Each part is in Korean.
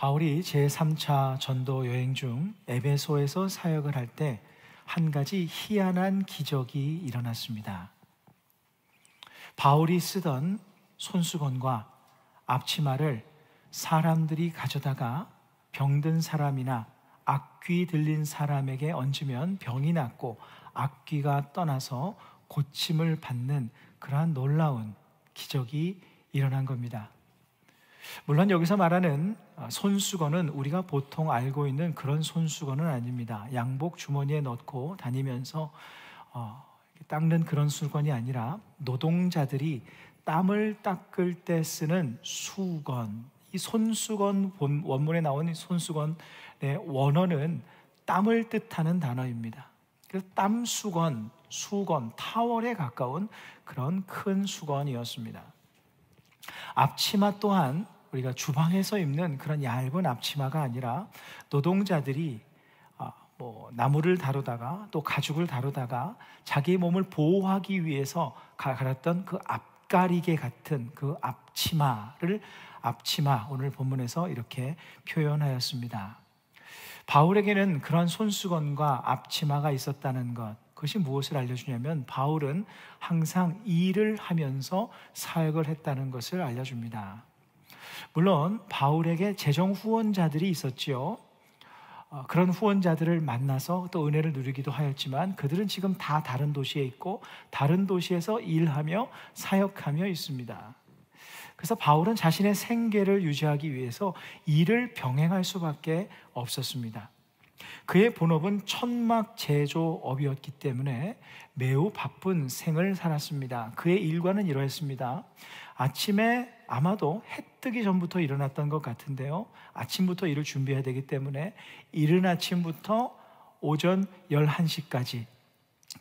바울이 제3차 전도 여행 중 에베소에서 사역을 할 때 한 가지 희한한 기적이 일어났습니다. 바울이 쓰던 손수건과 앞치마를 사람들이 가져다가 병든 사람이나 악귀 들린 사람에게 얹으면 병이 낫고 악귀가 떠나서 고침을 받는 그러한 놀라운 기적이 일어난 겁니다. 물론 여기서 말하는 손수건은 우리가 보통 알고 있는 그런 손수건은 아닙니다. 양복 주머니에 넣고 다니면서 닦는 그런 수건이 아니라 노동자들이 땀을 닦을 때 쓰는 수건, 이 손수건, 원문에 나온 이 손수건의 원어는 땀을 뜻하는 단어입니다. 그래서 땀수건, 수건, 타월에 가까운 그런 큰 수건이었습니다. 앞치마 또한 우리가 주방에서 입는 그런 얇은 앞치마가 아니라 노동자들이 나무를 다루다가 또 가죽을 다루다가 자기 몸을 보호하기 위해서 갈았던 그 앞가리개 같은 그 앞치마를 앞치마, 오늘 본문에서 이렇게 표현하였습니다. 바울에게는 그런 손수건과 앞치마가 있었다는 것, 그것이 무엇을 알려주냐면 바울은 항상 일을 하면서 사역을 했다는 것을 알려줍니다. 물론 바울에게 재정 후원자들이 있었지요. 그런 후원자들을 만나서 또 은혜를 누리기도 하였지만 그들은 지금 다 다른 도시에 있고 다른 도시에서 일하며 사역하며 있습니다. 그래서 바울은 자신의 생계를 유지하기 위해서 일을 병행할 수밖에 없었습니다. 그의 본업은 천막 제조업이었기 때문에 매우 바쁜 생을 살았습니다. 그의 일과는 이러했습니다. 아침에 아마도 해 뜨기 전부터 일어났던 것 같은데요, 아침부터 일을 준비해야 되기 때문에 이른 아침부터 오전 11시까지,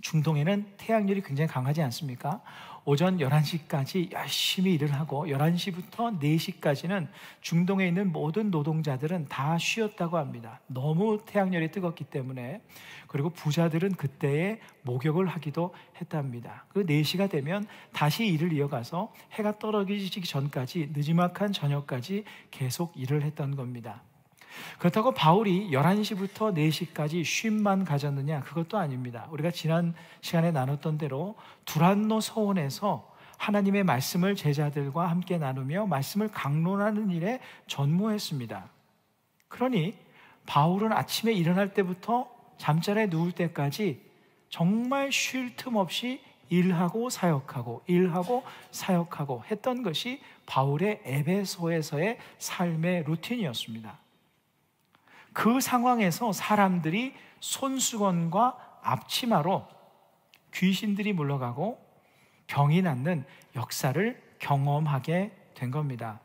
중동에는 태양열이 굉장히 강하지 않습니까? 오전 11시까지 열심히 일을 하고 11시부터 4시까지는 중동에 있는 모든 노동자들은 다 쉬었다고 합니다. 너무 태양열이 뜨겁기 때문에. 그리고 부자들은 그때에 목욕을 하기도 했답니다. 그 4시가 되면 다시 일을 이어가서 해가 떨어지기 전까지 늦지막한 저녁까지 계속 일을 했던 겁니다. 그렇다고 바울이 11시부터 4시까지 쉼만 가졌느냐? 그것도 아닙니다. 우리가 지난 시간에 나눴던 대로 두란노 서원에서 하나님의 말씀을 제자들과 함께 나누며 말씀을 강론하는 일에 전무했습니다. 그러니 바울은 아침에 일어날 때부터 잠자리에 누울 때까지 정말 쉴 틈 없이 일하고 사역하고 일하고 사역하고 했던 것이 바울의 에베소에서의 삶의 루틴이었습니다. 그 상황에서 사람들이 손수건과 앞치마로 귀신들이 물러가고 병이 낫는 역사를 경험하게 된 겁니다.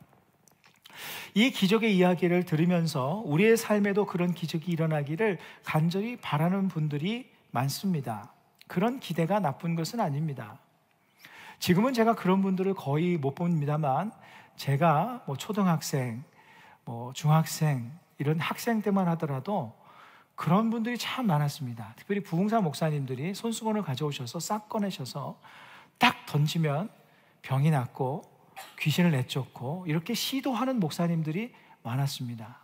이 기적의 이야기를 들으면서 우리의 삶에도 그런 기적이 일어나기를 간절히 바라는 분들이 많습니다. 그런 기대가 나쁜 것은 아닙니다. 지금은 제가 그런 분들을 거의 못 봅니다만 제가 초등학생, 중학생 이런 학생 때만 하더라도 그런 분들이 참 많았습니다. 특별히 부흥사 목사님들이 손수건을 가져오셔서 싹 꺼내셔서 딱 던지면 병이 낫고 귀신을 내쫓고 이렇게 시도하는 목사님들이 많았습니다.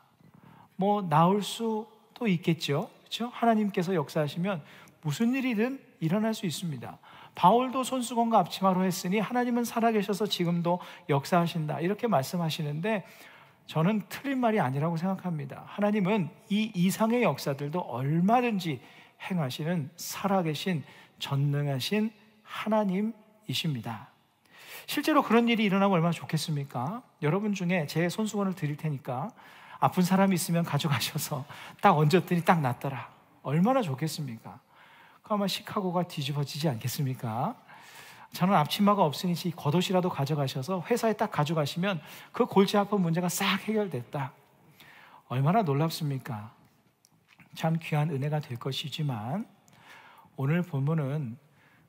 나을 수도 있겠죠. 그렇죠? 하나님께서 역사하시면 무슨 일이든 일어날 수 있습니다. 바울도 손수건과 앞치마로 했으니 하나님은 살아계셔서 지금도 역사하신다, 이렇게 말씀하시는데 저는 틀린 말이 아니라고 생각합니다. 하나님은 이 이상의 역사들도 얼마든지 행하시는 살아계신 전능하신 하나님이십니다. 실제로 그런 일이 일어나면 얼마나 좋겠습니까? 여러분 중에 제 손수건을 드릴 테니까 아픈 사람이 있으면 가져가셔서 딱 얹었더니 딱 낫더라, 얼마나 좋겠습니까? 그 아마 시카고가 뒤집어지지 않겠습니까? 저는 앞치마가 없으니 겉옷이라도 가져가셔서 회사에 딱 가져가시면 그 골치 아픈 문제가 싹 해결됐다, 얼마나 놀랍습니까? 참 귀한 은혜가 될 것이지만 오늘 본문은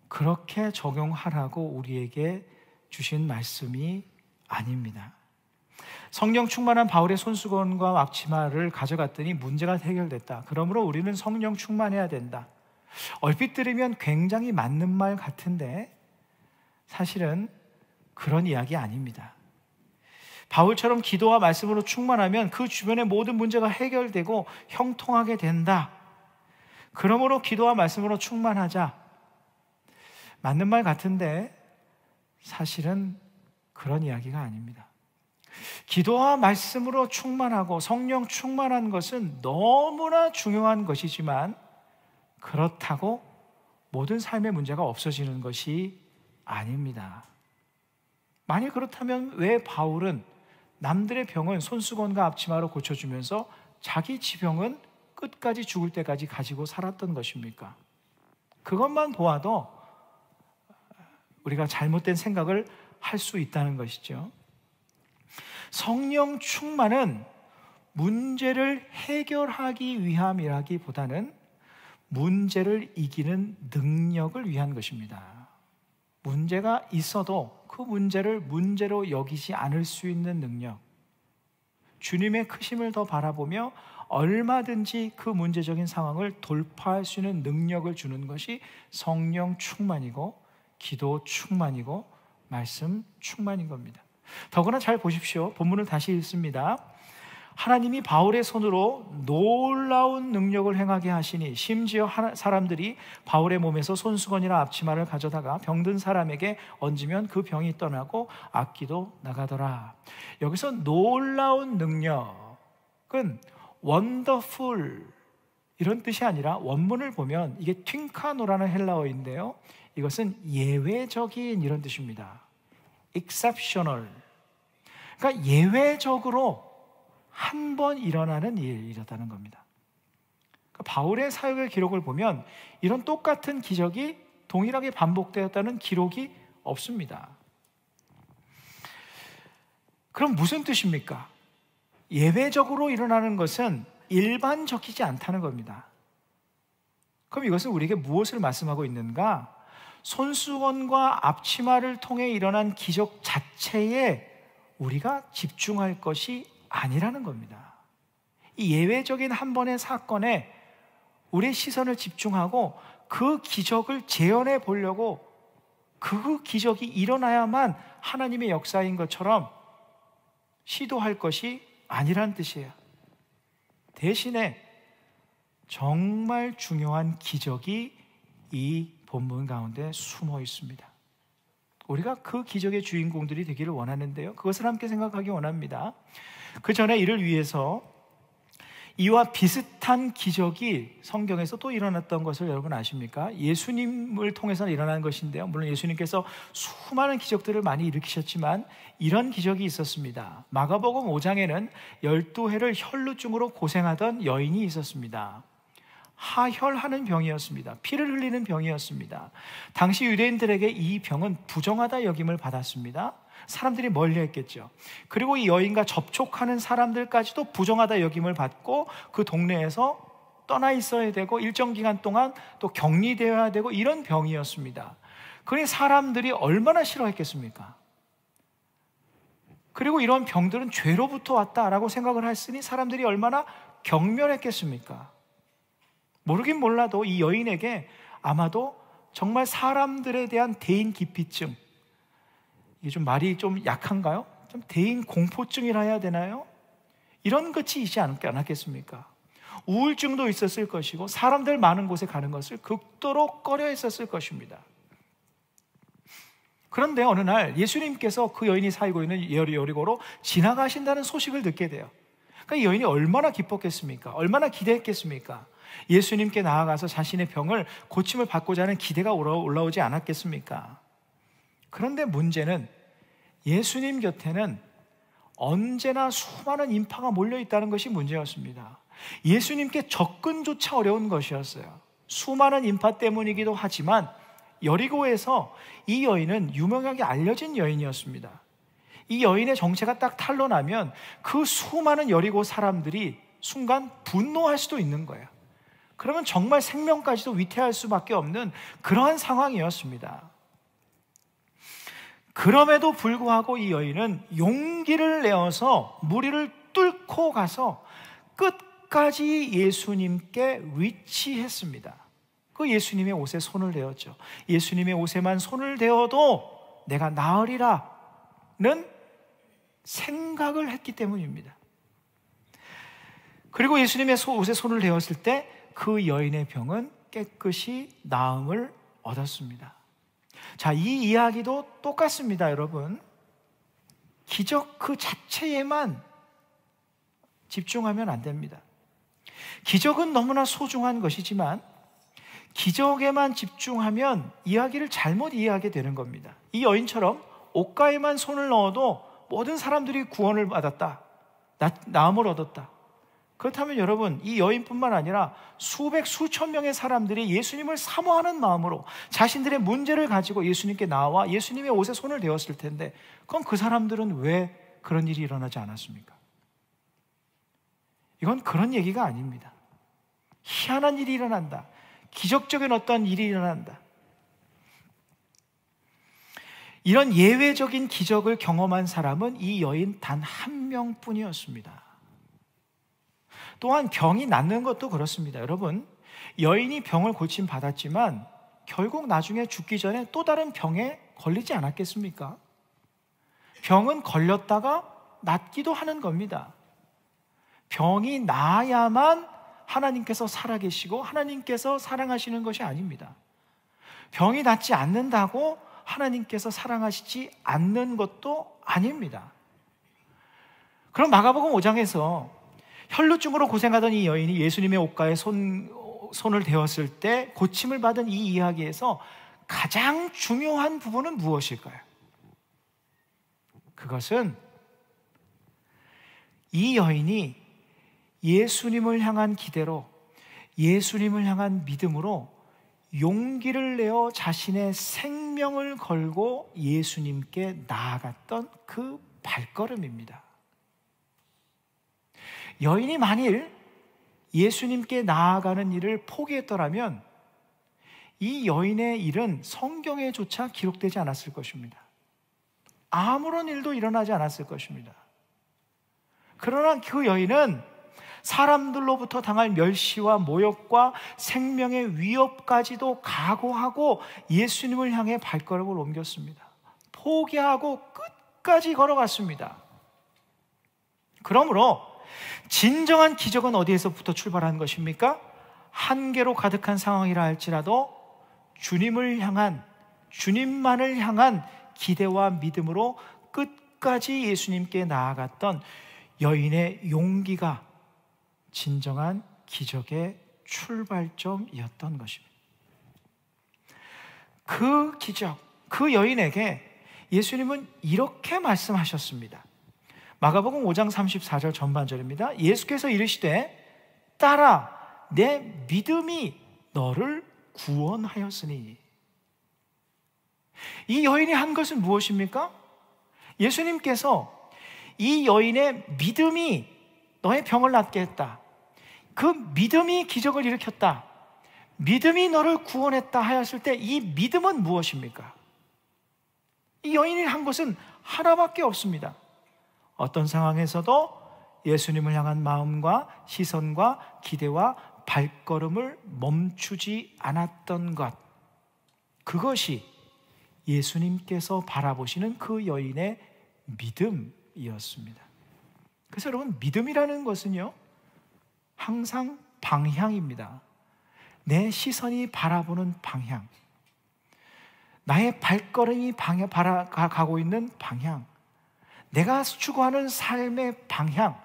그렇게 적용하라고 우리에게 주신 말씀이 아닙니다. 성령 충만한 바울의 손수건과 앞치마를 가져갔더니 문제가 해결됐다, 그러므로 우리는 성령 충만해야 된다. 얼핏 들으면 굉장히 맞는 말 같은데 사실은 그런 이야기 아닙니다. 바울처럼 기도와 말씀으로 충만하면 그 주변의 모든 문제가 해결되고 형통하게 된다. 그러므로 기도와 말씀으로 충만하자. 맞는 말 같은데 사실은 그런 이야기가 아닙니다. 기도와 말씀으로 충만하고 성령 충만한 것은 너무나 중요한 것이지만 그렇다고 모든 삶의 문제가 없어지는 것이 아닙니다. 만일 그렇다면 왜 바울은 남들의 병은 손수건과 앞치마로 고쳐주면서 자기 지병은 끝까지 죽을 때까지 가지고 살았던 것입니까? 그것만 보아도 우리가 잘못된 생각을 할 수 있다는 것이죠. 성령 충만은 문제를 해결하기 위함이라기보다는 문제를 이기는 능력을 위한 것입니다. 문제가 있어도 그 문제를 문제로 여기지 않을 수 있는 능력, 주님의 크심을 더 바라보며 얼마든지 그 문제적인 상황을 돌파할 수 있는 능력을 주는 것이 성령 충만이고 기도 충만이고 말씀 충만인 겁니다. 더구나 잘 보십시오. 본문을 다시 읽습니다. 하나님이 바울의 손으로 놀라운 능력을 행하게 하시니 심지어 사람들이 바울의 몸에서 손수건이나 앞치마를 가져다가 병든 사람에게 얹으면 그 병이 떠나고 악기도 나가더라. 여기서 놀라운 능력은 wonderful 이런 뜻이 아니라 원문을 보면 이게 튠카노라는 헬라어인데요, 이것은 예외적인 이런 뜻입니다. exceptional. 그러니까 예외적으로 한 번 일어나는 일이었다는 겁니다. 그러니까 바울의 사역의 기록을 보면 이런 똑같은 기적이 동일하게 반복되었다는 기록이 없습니다. 그럼 무슨 뜻입니까? 예외적으로 일어나는 것은 일반적이지 않다는 겁니다. 그럼 이것은 우리에게 무엇을 말씀하고 있는가? 손수건과 앞치마를 통해 일어난 기적 자체에 우리가 집중할 것이 아니라는 겁니다. 이 예외적인 한 번의 사건에 우리의 시선을 집중하고 그 기적을 재현해 보려고 그 기적이 일어나야만 하나님의 역사인 것처럼 시도할 것이 아니란 뜻이에요. 대신에 정말 중요한 기적이 이 본문 가운데 숨어 있습니다. 우리가 그 기적의 주인공들이 되기를 원하는데요, 그것을 함께 생각하기 원합니다. 그 전에 이를 위해서 이와 비슷한 기적이 성경에서 또 일어났던 것을 여러분 아십니까? 예수님을 통해서 일어난 것인데요, 물론 예수님께서 수많은 기적들을 많이 일으키셨지만 이런 기적이 있었습니다. 마가복음 5장에는 12해를 혈루증으로 고생하던 여인이 있었습니다. 하혈하는 병이었습니다. 피를 흘리는 병이었습니다. 당시 유대인들에게 이 병은 부정하다 여김을 받았습니다. 사람들이 멀리했겠죠. 그리고 이 여인과 접촉하는 사람들까지도 부정하다 여김을 받고 그 동네에서 떠나 있어야 되고 일정 기간 동안 또 격리되어야 되고 이런 병이었습니다. 그러니 사람들이 얼마나 싫어했겠습니까? 그리고 이런 병들은 죄로부터 왔다라고 생각을 했으니 사람들이 얼마나 경멸했겠습니까? 모르긴 몰라도 이 여인에게 아마도 정말 사람들에 대한 대인 기피증, 이게 좀 말이 좀 약한가요? 좀 대인 공포증이라 해야 되나요? 이런 것이 있지 않았겠습니까? 우울증도 있었을 것이고 사람들 많은 곳에 가는 것을 극도로 꺼려 했었을 것입니다. 그런데 어느 날 예수님께서 그 여인이 살고 있는 여리고로 지나가신다는 소식을 듣게 돼요. 그러니까 이 여인이 얼마나 기뻤겠습니까? 얼마나 기대했겠습니까? 예수님께 나아가서 자신의 병을 고침을 받고자 하는 기대가 올라오지 않았겠습니까? 그런데 문제는 예수님 곁에는 언제나 수많은 인파가 몰려 있다는 것이 문제였습니다. 예수님께 접근조차 어려운 것이었어요. 수많은 인파 때문이기도 하지만 여리고에서 이 여인은 유명하게 알려진 여인이었습니다. 이 여인의 정체가 딱 탄로나면 그 수많은 여리고 사람들이 순간 분노할 수도 있는 거예요. 그러면 정말 생명까지도 위태할 수밖에 없는 그러한 상황이었습니다. 그럼에도 불구하고 이 여인은 용기를 내어서 무리를 뚫고 가서 끝까지 예수님께 위치했습니다. 그 예수님의 옷에 손을 대었죠. 예수님의 옷에만 손을 대어도 내가 나으리라는 생각을 했기 때문입니다. 그리고 예수님의 옷에 손을 대었을 때 그 여인의 병은 깨끗이 나음을 얻었습니다. 자, 이 이야기도 똑같습니다, 여러분. 기적 그 자체에만 집중하면 안 됩니다. 기적은 너무나 소중한 것이지만 기적에만 집중하면 이야기를 잘못 이해하게 되는 겁니다. 이 여인처럼 옷가에만 손을 넣어도 모든 사람들이 구원을 받았다, 나음을 얻었다. 그렇다면 여러분, 이 여인뿐만 아니라 수천 명의 사람들이 예수님을 사모하는 마음으로 자신들의 문제를 가지고 예수님께 나와 예수님의 옷에 손을 대었을 텐데, 그럼 그 사람들은 왜 그런 일이 일어나지 않았습니까? 이건 그런 얘기가 아닙니다. 희한한 일이 일어난다, 기적적인 어떤 일이 일어난다, 이런 예외적인 기적을 경험한 사람은 이 여인 단 한 명뿐이었습니다. 또한 병이 낫는 것도 그렇습니다. 여러분, 여인이 병을 고침 받았지만 결국 나중에 죽기 전에 또 다른 병에 걸리지 않았겠습니까? 병은 걸렸다가 낫기도 하는 겁니다. 병이 나아야만 하나님께서 살아계시고 하나님께서 사랑하시는 것이 아닙니다. 병이 낫지 않는다고 하나님께서 사랑하시지 않는 것도 아닙니다. 그럼 마가복음 5장에서 혈루증으로 고생하던 이 여인이 예수님의 옷가에 손을 대었을 때 고침을 받은 이 이야기에서 가장 중요한 부분은 무엇일까요? 그것은 이 여인이 예수님을 향한 기대로, 예수님을 향한 믿음으로 용기를 내어 자신의 생명을 걸고 예수님께 나아갔던 그 발걸음입니다. 여인이 만일 예수님께 나아가는 일을 포기했더라면 이 여인의 일은 성경에조차 기록되지 않았을 것입니다. 아무런 일도 일어나지 않았을 것입니다. 그러나 그 여인은 사람들로부터 당할 멸시와 모욕과 생명의 위협까지도 각오하고 예수님을 향해 발걸음을 옮겼습니다. 포기하고 끝까지 걸어갔습니다. 그러므로 진정한 기적은 어디에서부터 출발한 것입니까? 한계로 가득한 상황이라 할지라도 주님을 향한, 주님만을 향한 기대와 믿음으로 끝까지 예수님께 나아갔던 여인의 용기가 진정한 기적의 출발점이었던 것입니다. 그 기적, 그 여인에게 예수님은 이렇게 말씀하셨습니다. 마가복음 5장 34절 전반절입니다. 예수께서 이르시되 딸아, 내 믿음이 너를 구원하였으니. 이 여인이 한 것은 무엇입니까? 예수님께서 이 여인의 믿음이 너의 병을 낫게 했다, 그 믿음이 기적을 일으켰다, 믿음이 너를 구원했다 하였을 때 이 믿음은 무엇입니까? 이 여인이 한 것은 하나밖에 없습니다. 어떤 상황에서도 예수님을 향한 마음과 시선과 기대와 발걸음을 멈추지 않았던 것, 그것이 예수님께서 바라보시는 그 여인의 믿음이었습니다. 그래서 여러분, 믿음이라는 것은요, 항상 방향입니다. 내 시선이 바라보는 방향, 나의 발걸음이 가고 있는 방향, 내가 추구하는 삶의 방향,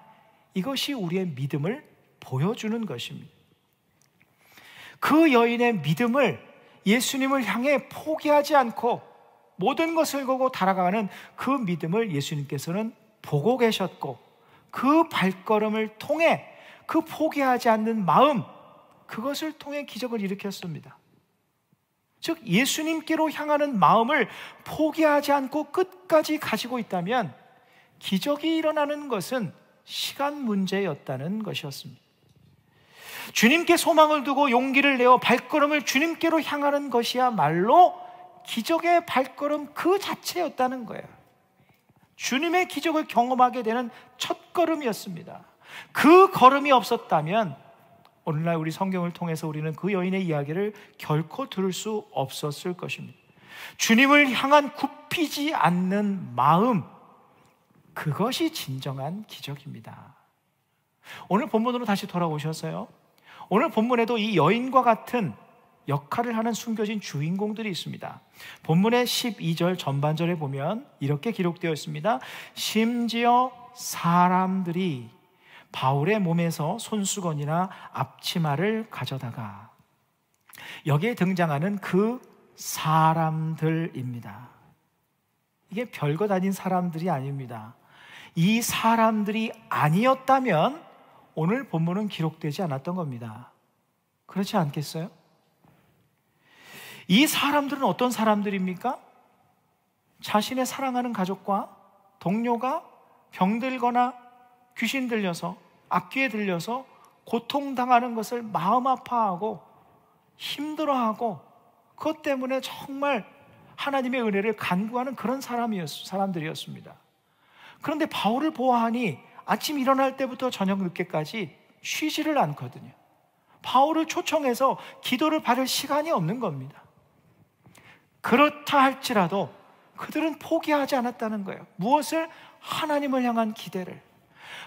이것이 우리의 믿음을 보여주는 것입니다. 그 여인의 믿음을 예수님을 향해 포기하지 않고 모든 것을 걸고 달아가는 그 믿음을 예수님께서는 보고 계셨고, 그 발걸음을 통해, 그 포기하지 않는 마음, 그것을 통해 기적을 일으켰습니다. 즉, 예수님께로 향하는 마음을 포기하지 않고 끝까지 가지고 있다면 기적이 일어나는 것은 시간 문제였다는 것이었습니다. 주님께 소망을 두고 용기를 내어 발걸음을 주님께로 향하는 것이야말로 기적의 발걸음 그 자체였다는 거예요. 주님의 기적을 경험하게 되는 첫 걸음이었습니다. 그 걸음이 없었다면 오늘날 우리 성경을 통해서 우리는 그 여인의 이야기를 결코 들을 수 없었을 것입니다. 주님을 향한 굽히지 않는 마음, 그것이 진정한 기적입니다. 오늘 본문으로 다시 돌아오셔서요, 오늘 본문에도 이 여인과 같은 역할을 하는 숨겨진 주인공들이 있습니다. 본문의 12절 전반절에 보면 이렇게 기록되어 있습니다. 심지어 사람들이 바울의 몸에서 손수건이나 앞치마를 가져다가, 여기에 등장하는 그 사람들입니다. 이게 별것 아닌 사람들이 아닙니다. 이 사람들이 아니었다면 오늘 본문은 기록되지 않았던 겁니다. 그렇지 않겠어요? 이 사람들은 어떤 사람들입니까? 자신의 사랑하는 가족과 동료가 병들거나 귀신 들려서, 악귀에 들려서 고통당하는 것을 마음 아파하고 힘들어하고, 그것 때문에 정말 하나님의 은혜를 간구하는 그런 사람들이었습니다. 그런데 바울을 보아하니 아침 일어날 때부터 저녁 늦게까지 쉬지를 않거든요. 바울을 초청해서 기도를 받을 시간이 없는 겁니다. 그렇다 할지라도 그들은 포기하지 않았다는 거예요. 무엇을? 하나님을 향한 기대를.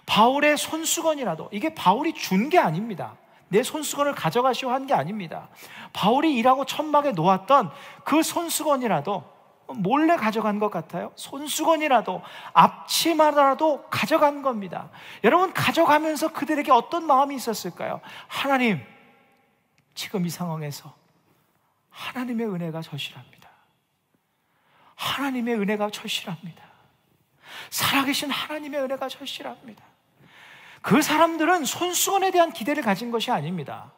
바울의 손수건이라도, 이게 바울이 준 게 아닙니다. 내 손수건을 가져가시오 한 게 아닙니다. 바울이 일하고 천막에 놓았던 그 손수건이라도 몰래 가져간 것 같아요. 손수건이라도, 앞치마라도 가져간 겁니다. 여러분, 가져가면서 그들에게 어떤 마음이 있었을까요? 하나님, 지금 이 상황에서 하나님의 은혜가 절실합니다. 하나님의 은혜가 절실합니다. 살아계신 하나님의 은혜가 절실합니다. 그 사람들은 손수건에 대한 기대를 가진 것이 아닙니다.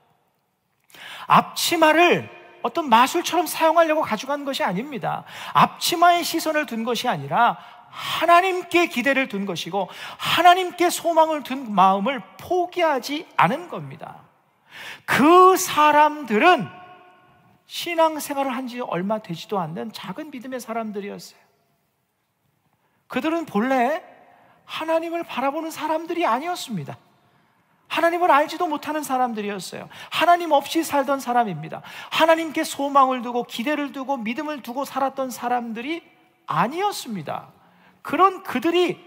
앞치마를 어떤 마술처럼 사용하려고 가져간 것이 아닙니다. 앞치마에 시선을 둔 것이 아니라 하나님께 기대를 둔 것이고, 하나님께 소망을 둔 마음을 포기하지 않은 겁니다. 그 사람들은 신앙생활을 한 지 얼마 되지도 않는 작은 믿음의 사람들이었어요. 그들은 본래 하나님을 바라보는 사람들이 아니었습니다. 하나님을 알지도 못하는 사람들이었어요. 하나님 없이 살던 사람입니다. 하나님께 소망을 두고 기대를 두고 믿음을 두고 살았던 사람들이 아니었습니다. 그런 그들이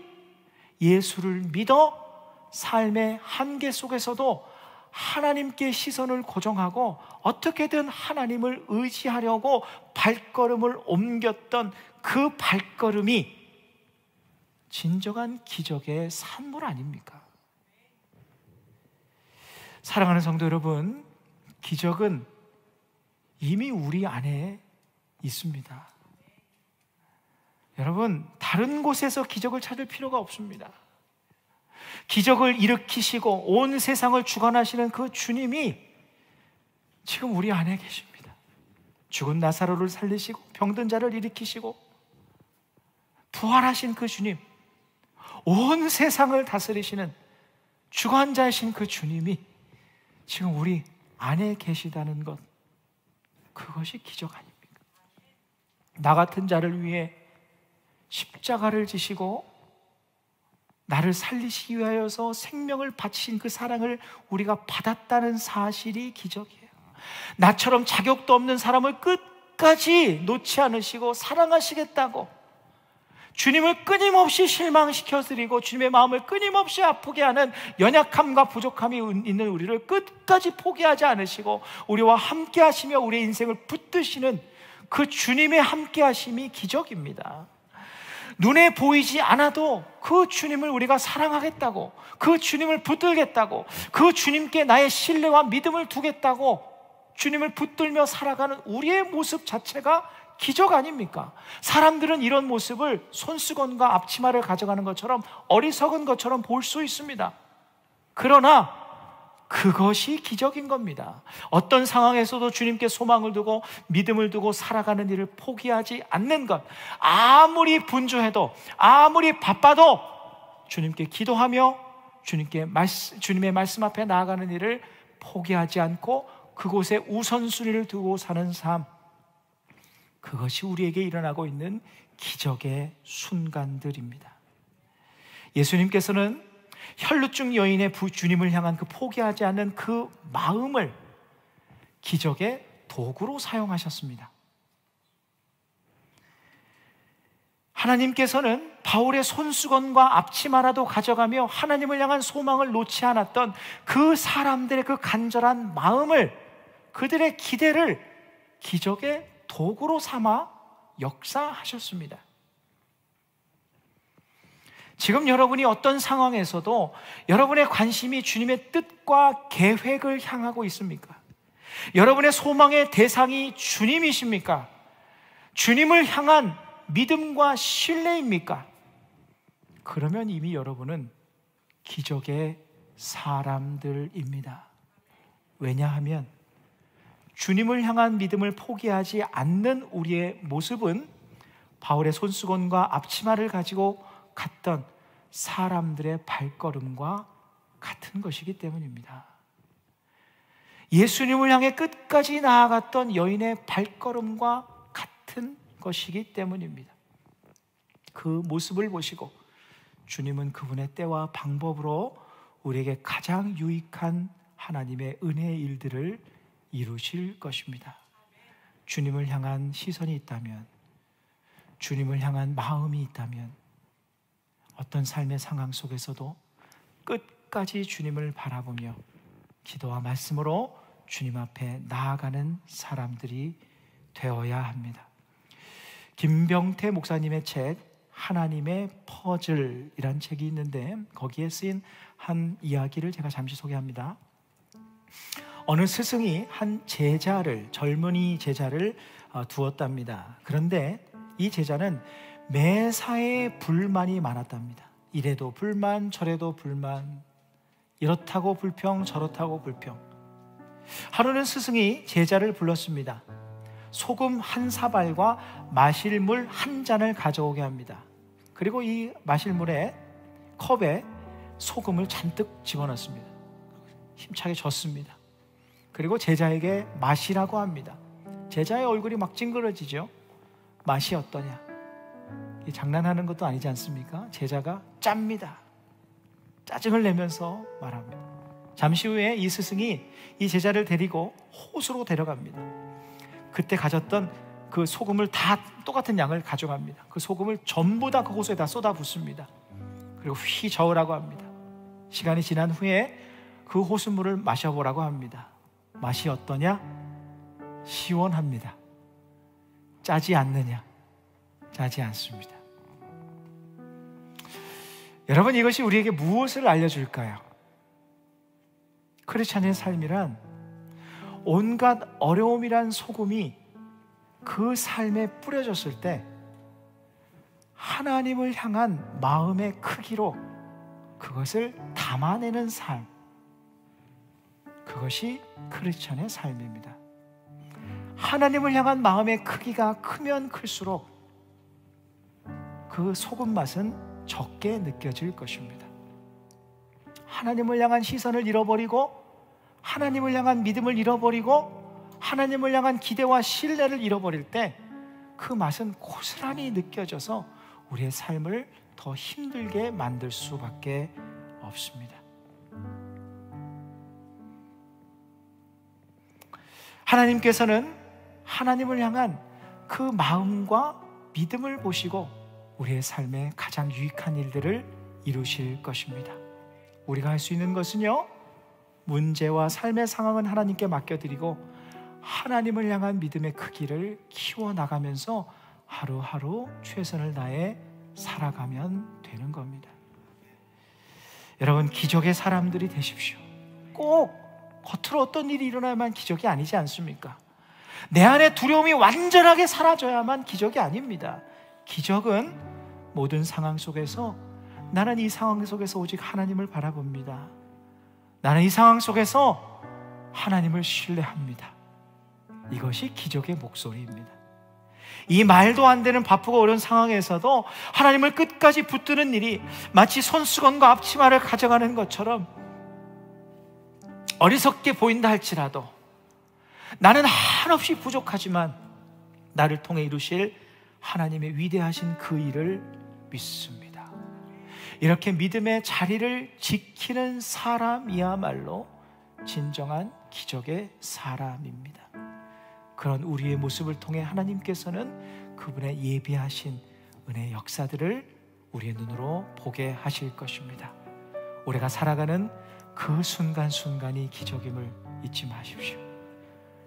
예수를 믿어 삶의 한계 속에서도 하나님께 시선을 고정하고 어떻게든 하나님을 의지하려고 발걸음을 옮겼던 그 발걸음이 진정한 기적의 산물 아닙니까? 사랑하는 성도 여러분, 기적은 이미 우리 안에 있습니다. 여러분, 다른 곳에서 기적을 찾을 필요가 없습니다. 기적을 일으키시고 온 세상을 주관하시는 그 주님이 지금 우리 안에 계십니다. 죽은 나사로를 살리시고 병든 자를 일으키시고 부활하신 그 주님, 온 세상을 다스리시는 주관자이신 그 주님이 지금 우리 안에 계시다는 것, 그것이 기적 아닙니까? 나 같은 자를 위해 십자가를 지시고 나를 살리시기 위하여서 생명을 바치신 그 사랑을 우리가 받았다는 사실이 기적이에요. 나처럼 자격도 없는 사람을 끝까지 놓지 않으시고 사랑하시겠다고, 주님을 끊임없이 실망시켜드리고 주님의 마음을 끊임없이 아프게 하는 연약함과 부족함이 있는 우리를 끝까지 포기하지 않으시고 우리와 함께 하시며 우리의 인생을 붙드시는 그 주님의 함께 하심이 기적입니다. 눈에 보이지 않아도 그 주님을 우리가 사랑하겠다고, 그 주님을 붙들겠다고, 그 주님께 나의 신뢰와 믿음을 두겠다고 주님을 붙들며 살아가는 우리의 모습 자체가 기적 아닙니까? 사람들은 이런 모습을 손수건과 앞치마를 가져가는 것처럼 어리석은 것처럼 볼 수 있습니다. 그러나 그것이 기적인 겁니다. 어떤 상황에서도 주님께 소망을 두고 믿음을 두고 살아가는 일을 포기하지 않는 것, 아무리 분주해도 아무리 바빠도 주님께 기도하며 주님의 말씀 앞에 나아가는 일을 포기하지 않고 그곳에 우선순위를 두고 사는 삶, 그것이 우리에게 일어나고 있는 기적의 순간들입니다. 예수님께서는 혈루증 여인의 주님을 향한 그 포기하지 않는 그 마음을 기적의 도구로 사용하셨습니다. 하나님께서는 바울의 손수건과 앞치마라도 가져가며 하나님을 향한 소망을 놓지 않았던 그 사람들의 그 간절한 마음을, 그들의 기대를 기적의 도구로 삼아 역사하셨습니다. 지금 여러분이 어떤 상황에서도 여러분의 관심이 주님의 뜻과 계획을 향하고 있습니까? 여러분의 소망의 대상이 주님이십니까? 주님을 향한 믿음과 신뢰입니까? 그러면 이미 여러분은 기적의 사람들입니다. 왜냐하면 주님을 향한 믿음을 포기하지 않는 우리의 모습은 바울의 손수건과 앞치마를 가지고 갔던 사람들의 발걸음과 같은 것이기 때문입니다. 예수님을 향해 끝까지 나아갔던 여인의 발걸음과 같은 것이기 때문입니다. 그 모습을 보시고 주님은 그분의 때와 방법으로 우리에게 가장 유익한 하나님의 은혜의 일들을 이루실 것입니다. 주님을 향한 시선이 있다면, 주님을 향한 마음이 있다면 어떤 삶의 상황 속에서도 끝까지 주님을 바라보며 기도와 말씀으로 주님 앞에 나아가는 사람들이 되어야 합니다. 김병태 목사님의 책 하나님의 퍼즐이란 책이 있는데 거기에 쓰인 한 이야기를 제가 잠시 소개합니다. 어느 스승이 한 제자를, 젊은이 제자를 두었답니다. 그런데 이 제자는 매사에 불만이 많았답니다. 이래도 불만, 저래도 불만, 이렇다고 불평, 저렇다고 불평. 하루는 스승이 제자를 불렀습니다. 소금 한 사발과 마실 물 한 잔을 가져오게 합니다. 그리고 이 마실 물에 컵에 소금을 잔뜩 집어넣습니다. 힘차게 젓습니다. 그리고 제자에게 마시라고 합니다. 제자의 얼굴이 막 찡그러지죠. 맛이 어떠냐? 장난하는 것도 아니지 않습니까? 제자가 짭니다. 짜증을 내면서 말합니다. 잠시 후에 이 스승이 이 제자를 데리고 호수로 데려갑니다. 그때 가졌던 그 소금을 다 똑같은 양을 가져갑니다. 그 소금을 전부 다 그 호수에다 쏟아 붓습니다. 그리고 휘 저으라고 합니다. 시간이 지난 후에 그 호수물을 마셔보라고 합니다. 맛이 어떠냐? 시원합니다. 짜지 않느냐? 짜지 않습니다. 여러분, 이것이 우리에게 무엇을 알려줄까요? 크리스찬의 삶이란 온갖 어려움이란 소금이 그 삶에 뿌려졌을 때 하나님을 향한 마음의 크기로 그것을 담아내는 삶, 그것이 크리스찬의 삶입니다. 하나님을 향한 마음의 크기가 크면 클수록 그 소금 맛은 적게 느껴질 것입니다. 하나님을 향한 시선을 잃어버리고, 하나님을 향한 믿음을 잃어버리고, 하나님을 향한 기대와 신뢰를 잃어버릴 때 그 맛은 고스란히 느껴져서 우리의 삶을 더 힘들게 만들 수밖에 없습니다. 하나님께서는 하나님을 향한 그 마음과 믿음을 보시고 우리의 삶에 가장 유익한 일들을 이루실 것입니다. 우리가 할 수 있는 것은요, 문제와 삶의 상황은 하나님께 맡겨드리고 하나님을 향한 믿음의 크기를 키워나가면서 하루하루 최선을 다해 살아가면 되는 겁니다. 여러분, 기적의 사람들이 되십시오. 꼭 겉으로 어떤 일이 일어나야만 기적이 아니지 않습니까? 내 안에 두려움이 완전하게 사라져야만 기적이 아닙니다. 기적은 모든 상황 속에서 나는 이 상황 속에서 오직 하나님을 바라봅니다. 나는 이 상황 속에서 하나님을 신뢰합니다. 이것이 기적의 목소리입니다. 이 말도 안 되는 바쁘고 어려운 상황에서도 하나님을 끝까지 붙드는 일이 마치 손수건과 앞치마를 가져가는 것처럼 어리석게 보인다 할지라도 나는 한없이 부족하지만 나를 통해 이루실 하나님의 위대하신 그 일을 믿습니다. 이렇게 믿음의 자리를 지키는 사람이야말로 진정한 기적의 사람입니다. 그런 우리의 모습을 통해 하나님께서는 그분의 예비하신 은혜의 역사들을 우리의 눈으로 보게 하실 것입니다. 우리가 살아가는 그 순간순간이 기적임을 잊지 마십시오.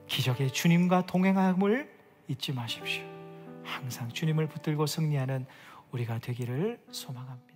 기적의 주님과 동행함을 잊지 마십시오. 항상 주님을 붙들고 승리하는 우리가 되기를 소망합니다.